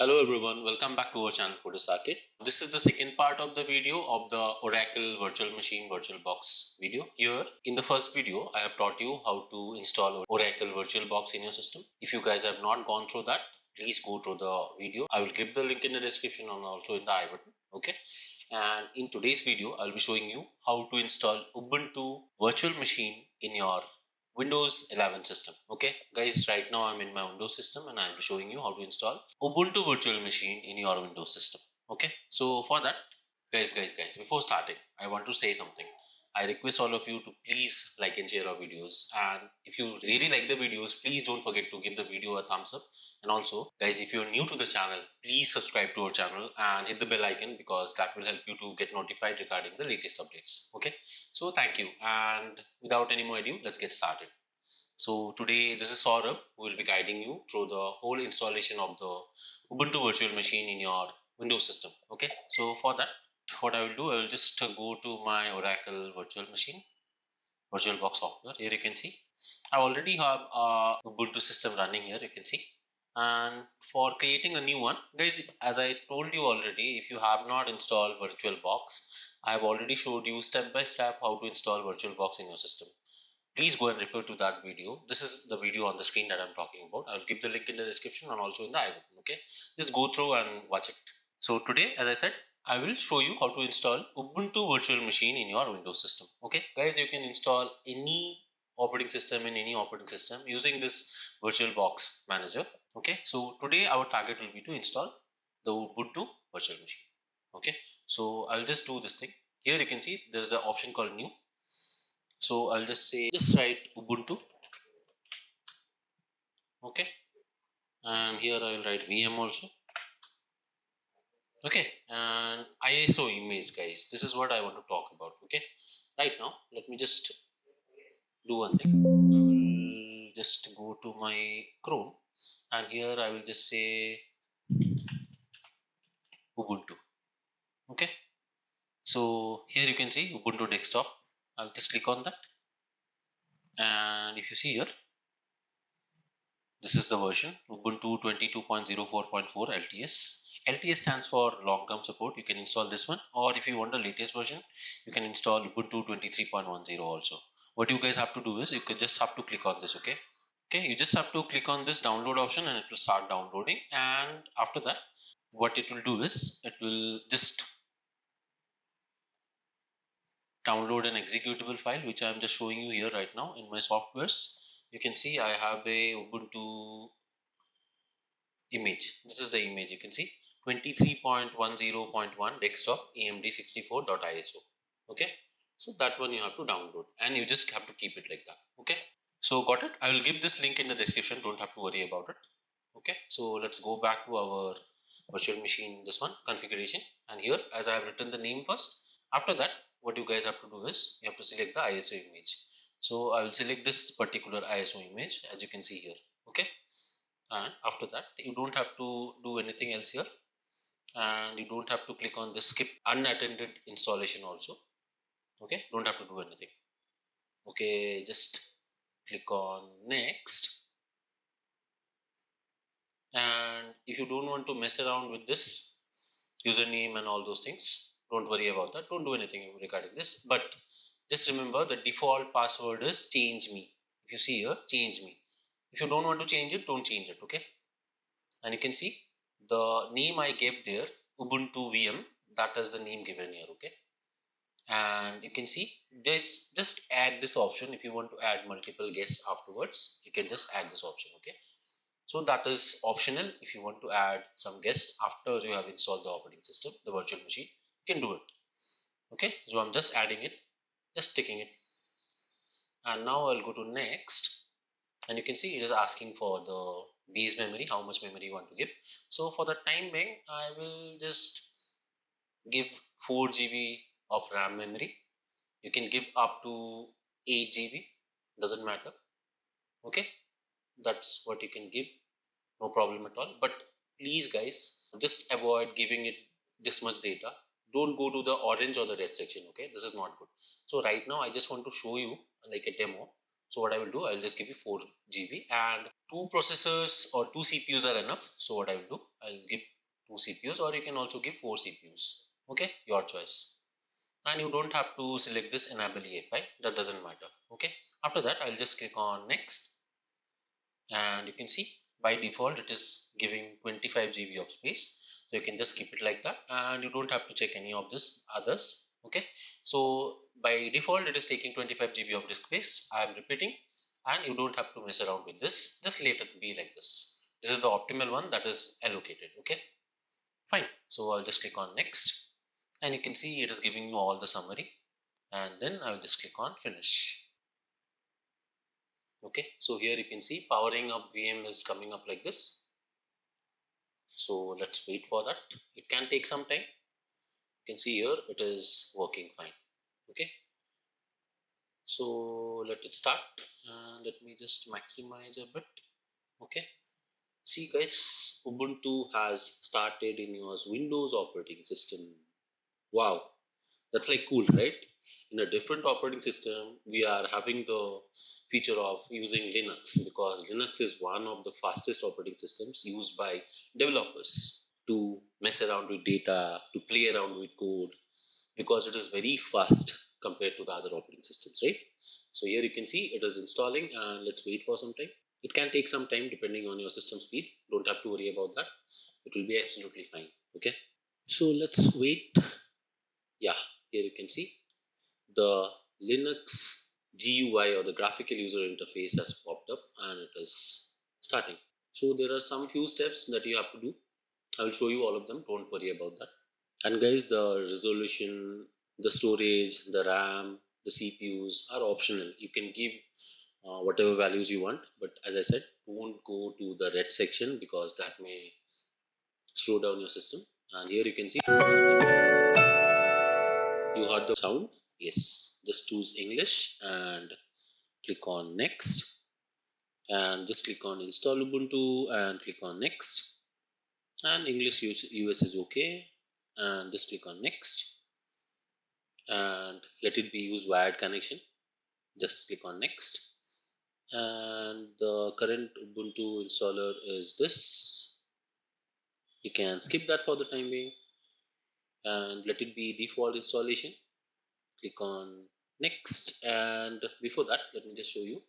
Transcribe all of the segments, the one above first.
Hello everyone, welcome back to our channel Saurav Sarkar. This is the second part of the video of the Oracle Virtual Machine VirtualBox video. Here in the first video, I have taught you how to install Oracle VirtualBox in your system. If you guys have not gone through that, please go to the video. I will give the link in the description and also in the I button. Okay. And in today's video, I'll be showing you how to install Ubuntu Virtual Machine in your Windows 11 system. Okay, guys, right now I'm in my Windows system and I'll be showing you how to install Ubuntu Virtual Machine in your Windows system. Okay, so for that, guys, before starting, I want to say something. I request all of you to please like and share our videos. And if you really like the videos, please don't forget to give the video a thumbs up. And also, guys, if you're new to the channel, please subscribe to our channel and hit the bell icon because that will help you to get notified regarding the latest updates. Okay, so thank you. And without any more ado, let's get started. So today this is Saurabh who will be guiding you through the whole installation of the Ubuntu virtual machine in your Windows system. Okay, so for that, what I will do, I will just go to my Oracle virtual machine, VirtualBox software. Here you can see I already have a Ubuntu system running here. You can see, and for creating a new one, guys, as I told you already, if you have not installed VirtualBox, I have already showed you step by step how to install VirtualBox in your system. Please go and refer to that video. This is the video on the screen that I'm talking about. I'll give the link in the description and also in the I button. Okay, just go through and watch it. So today, as I said, I will show you how to install Ubuntu virtual machine in your Windows system. Okay, guys, you can install any operating system in any operating system using this VirtualBox manager. Okay, so today our target will be to install the Ubuntu virtual machine. Okay, so I'll just do this thing. Here you can see there is an option called new. So I'll just say, just write Ubuntu. Okay, and here I will write VM also. Okay, and ISO image, guys, this is what I want to talk about. Okay, right now let me just do one thing. I will just go to my Chrome and here I will just say Ubuntu. Okay, so here you can see Ubuntu desktop. I'll just click on that, and if you see here, this is the version Ubuntu 22.04.4 LTS. LTS stands for long term support. You can install this one, or if you want the latest version, you can install Ubuntu 23.10 also. What you guys have to do is you could just have to click on this. Okay, you just have to click on this download option and it will start downloading. And after that, what it will do is it will just download an executable file, which I'm just showing you here right now in my softwares. You can see I have a Ubuntu image. This is the image. You can see 23.10.1 desktop amd64.iso. Okay, so that one you have to download and you just have to keep it like that. Okay, so got it. I will give this link in the description, don't have to worry about it. Okay, so let's go back to our virtual machine, this one configuration, and here as I have written the name first. After that, what you guys have to do is you have to select the ISO image. So I will select this particular ISO image, as you can see here. Okay, and after that you don't have to do anything else here, and you don't have to click on the skip unattended installation also. Okay, don't have to do anything. Okay, just click on next. And if you don't want to mess around with this username and all those things, don't worry about that. Don't do anything regarding this, but just remember the default password is change me. If you see here, change me. If you don't want to change it, don't change it. Okay, and you can see the name I gave there, Ubuntu VM, that is the name given here. Okay, and you can see this, just add this option. If you want to add multiple guests afterwards, you can just add this option. Okay, so that is optional. If you want to add some guests after you have installed the operating system, the virtual machine, you can do it. Okay, so I'm just adding it, just ticking it, and now I'll go to next, and you can see it is asking for the base memory, how much memory you want to give. So for the time being, I will just give 4 GB of RAM memory. You can give up to 8 GB, doesn't matter. Okay, that's what you can give, no problem at all. But please guys, just avoid giving it this much data. Don't go to the orange or the red section. Okay, this is not good. So right now I just want to show you like a demo. So what I will do, I'll just give you 4 GB and 2 processors or 2 CPUs are enough. So what I will do, I'll give CPUs, or you can also give 4 CPUs. Okay, your choice. And you don't have to select this enable EFI, that doesn't matter. Okay, after that I'll just click on next, and you can see by default it is giving 25 GB of space, so you can just keep it like that and you don't have to check any of this others. Okay, so by default it is taking 25 GB of disk space. I am repeating, and you don't have to mess around with this, just let it be like this. This is the optimal one that is allocated. Okay, fine. So I'll just click on next, and you can see it is giving you all the summary, and then I will just click on finish. Okay, so here you can see powering up VM is coming up like this. So let's wait for that. It can take some time. You can see here it is working fine. Okay, so let it start, and let me just maximize a bit. Okay, see guys, Ubuntu has started in your Windows operating system. Wow, that's like cool, right? In a different operating system, we are having the feature of using Linux, because Linux is one of the fastest operating systems used by developers to mess around with data, to play around with code, because it is very fast compared to the other operating systems, right? So here you can see it is installing, and let's wait for some time. It can take some time depending on your system speed. Don't have to worry about that. It will be absolutely fine. Okay. So let's wait. Yeah, here you can see the Linux GUI, or the graphical user interface, has popped up and it is starting. So there are some few steps that you have to do. I will show you all of them. Don't worry about that. And guys, the resolution, the storage, the RAM, the CPUs are optional. You can give whatever values you want, but as I said, don't go to the red section because that may slow down your system. And here you can see you heard the sound. Yes, just choose English and click on next, and just click on install Ubuntu and click on next, and English US is okay, and just click on next, and let it be use wired connection. Just click on next, and the current Ubuntu installer is this. You can skip that for the time being and let it be default installation. Click on next, and before that let me just show you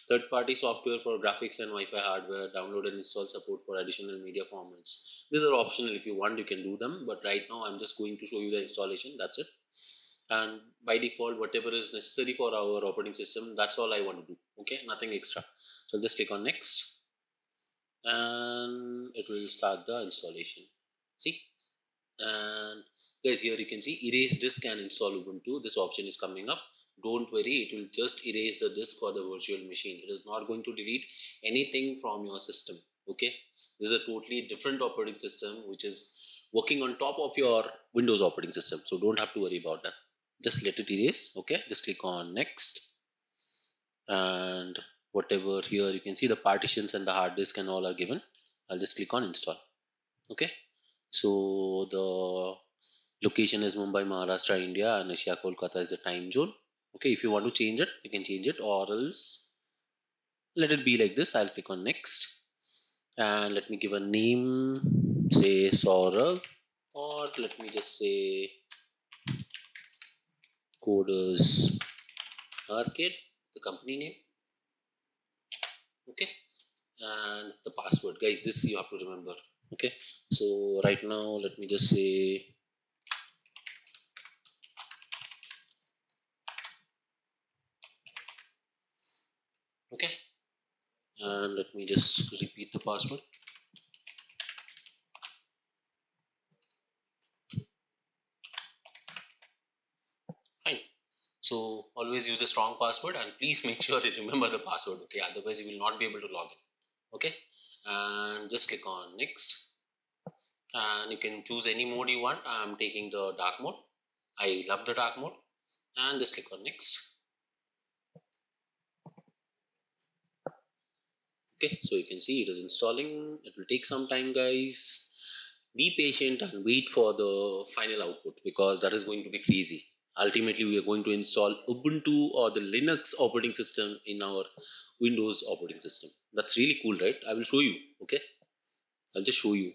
third-party software for graphics and Wi-Fi hardware. Download and install support for additional media formats. These are optional. If you want you can do them, but right now I'm just going to show you the installation. That's it. And by default whatever is necessary for our operating system, that's all I want to do. Okay, nothing extra. So just click on next, and it will start the installation. See, and guys, here you can see erase disk and install Ubuntu. This option is coming up. Don't worry, it will just erase the disk for the virtual machine. It is not going to delete anything from your system. Okay, this is a totally different operating system which is working on top of your Windows operating system, so don't have to worry about that. Just let it erase. Okay, just click on next, and whatever here you can see the partitions and the hard disk and all are given. I'll just click on install. Okay, so the location is Mumbai, Maharashtra, India, and Asia, Kolkata is the time zone. Okay, if you want to change it, you can change it, or else let it be like this. I'll click on next, and let me give a name, say Saurav, or let me just say Coders Arcade, the company name. Okay, and the password, guys, this you have to remember. Okay, so right now let me just say okay, and let me just repeat the password. Fine. So always use a strong password, and please make sure you remember the password. Okay, otherwise you will not be able to log in. Okay, and just click on next, and you can choose any mode you want. I'm taking the dark mode. I love the dark mode, and just click on next. Okay, so you can see it is installing. It will take some time, guys. Be patient and wait for the final output, because that is going to be crazy. Ultimately, we are going to install Ubuntu or the Linux operating system in our Windows operating system. That's really cool, right? I will show you. Okay, I'll just show you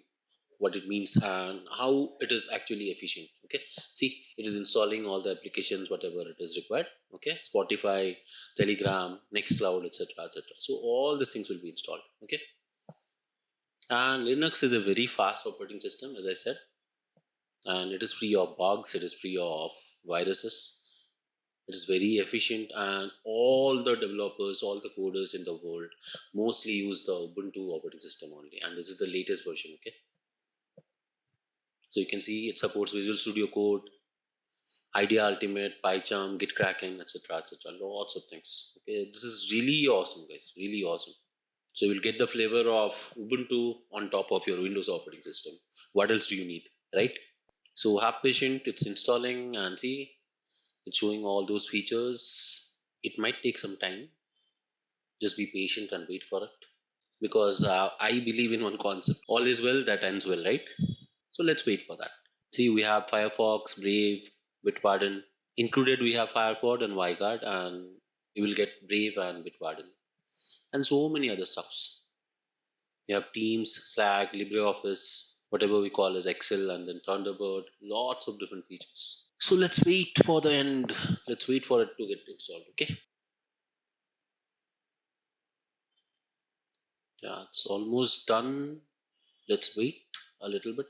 what it means and how it is actually efficient. Okay, see, it is installing all the applications whatever it is required. Okay, Spotify, Telegram, Nextcloud, etc., etc. So all these things will be installed. Okay, and Linux is a very fast operating system, as I said, and it is free of bugs, it is free of viruses. It is very efficient, and all the developers, all the coders in the world mostly use the Ubuntu operating system only, and this is the latest version. Okay, so you can see it supports Visual Studio Code, Idea Ultimate, PyCharm, Gitkraken, etc., etc. Lots of things. Okay, this is really awesome, guys. Really awesome. So you'll get the flavor of Ubuntu on top of your Windows operating system. What else do you need, right? So have patience. It's installing, and see, it's showing all those features. It might take some time. Just be patient and wait for it, because I believe in one concept: all is well that ends well, right? So let's wait for that. See, we have Firefox, Brave, Bitwarden. Included, we have Firefox and WireGuard, and you will get Brave and Bitwarden, and so many other stuffs. You have Teams, Slack, LibreOffice, whatever we call as Excel, and then Thunderbird. Lots of different features. So let's wait for the end. Let's wait for it to get installed. Okay. Yeah, it's almost done. Let's wait a little bit.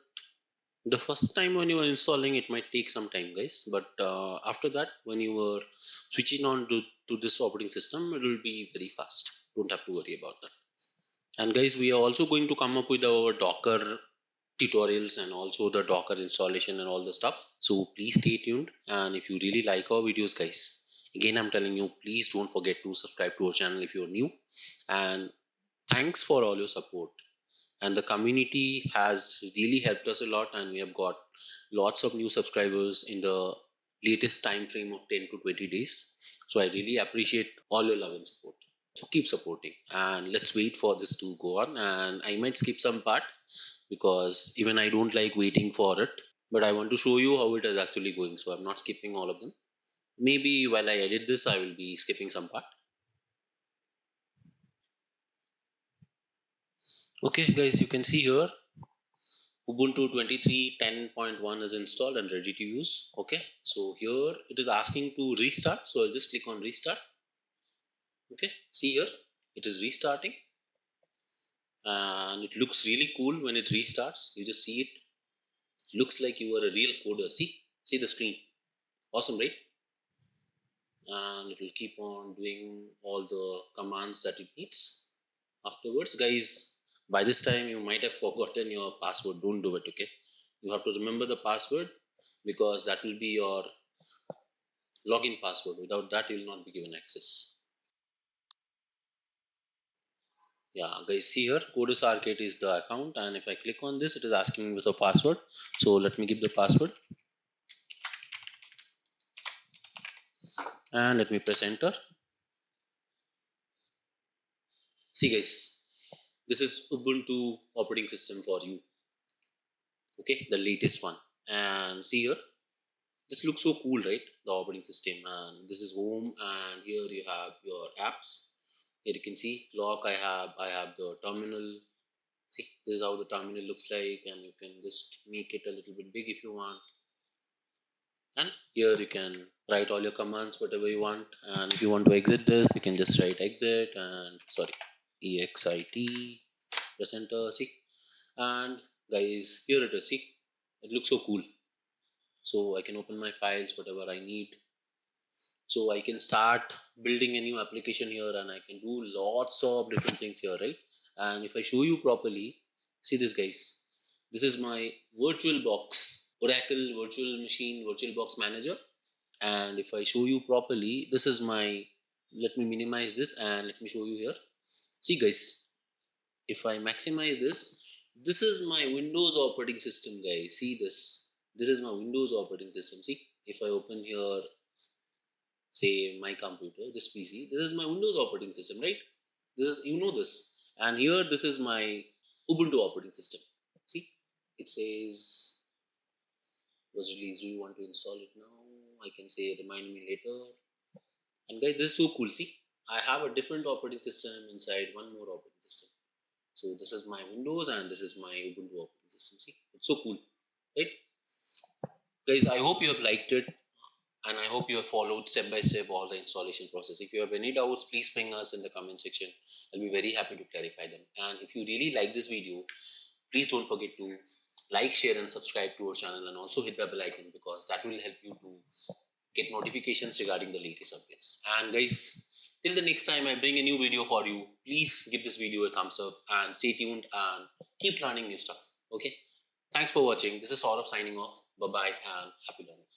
The first time when you are installing, it might take some time, guys, but after that, when you are switching on to this operating system, it will be very fast. Don't have to worry about that. And guys, we are also going to come up with our Docker tutorials and also the Docker installation and all the stuff. So please stay tuned, and if you really like our videos, guys, again I'm telling you, please don't forget to subscribe to our channel if you're new. And thanks for all your support, and the community has really helped us a lot, and we have got lots of new subscribers in the latest time frame of 10 to 20 days. So I really appreciate all your love and support. So keep supporting, and let's wait for this to go on. And I might skip some part, because even I don't like waiting for it, but I want to show you how it is actually going, so I'm not skipping all of them. Maybe while I edit this, I will be skipping some part. Okay guys, you can see here Ubuntu 23.10.1 is installed and ready to use. Okay, so here it is asking to restart, so I'll just click on restart. Okay, see here it is restarting, and it looks really cool when it restarts. You just see it, looks like you are a real coder. See the screen, awesome, right? And it will keep on doing all the commands that it needs. Afterwards, guys, by this time you might have forgotten your password. Don't do it. Okay, you have to remember the password, because that will be your login password. Without that, you will not be given access. Yeah, guys, see here, Codus Arcade is the account, and if I click on this, it is asking me with a password. So let me give the password, and let me press enter. See, guys, this is Ubuntu operating system for you. Okay, the latest one. And see here, this looks so cool, right? The operating system, and this is home, and here you have your apps. Here you can see clock. I have the terminal. See, this is how the terminal looks like, and you can just make it a little bit big if you want. And here you can write all your commands, whatever you want. And if you want to exit this, you can just write exit, and sorry, exit, press enter. See, and guys, here it is. See, it looks so cool. So I can open my files, whatever I need. So I can start building a new application here, and I can do lots of different things here, right? And if I show you properly, see this, guys, this is my VirtualBox, Oracle Virtual Machine VirtualBox Manager. And if I show you properly, this is my, let me minimize this and let me show you here. See, guys, if I maximize this, this is my Windows operating system, guys. See this, this is my Windows operating system. See, if I open here, say my computer, this PC, this is my Windows operating system, right? This is, you know this. And here this is my Ubuntu operating system. See, it says was released. Do you want to install it now? I can say remind me later. And guys, this is so cool. See, I have a different operating system inside one more operating system. So this is my Windows, and this is my Ubuntu operating system. See, So cool, right? Guys, I hope you have liked it, and I hope you have followed step by step all the installation process. If you have any doubts, please ping us in the comment section. I'll be very happy to clarify them. And if you really like this video, please don't forget to like, share, and subscribe to our channel, and also hit the bell icon, because that will help you to get notifications regarding the latest updates. And guys, till the next time I bring a new video for you, please give this video a thumbs up and stay tuned and keep learning new stuff. Okay. Thanks for watching. This is Saurav signing off. Bye bye and happy learning.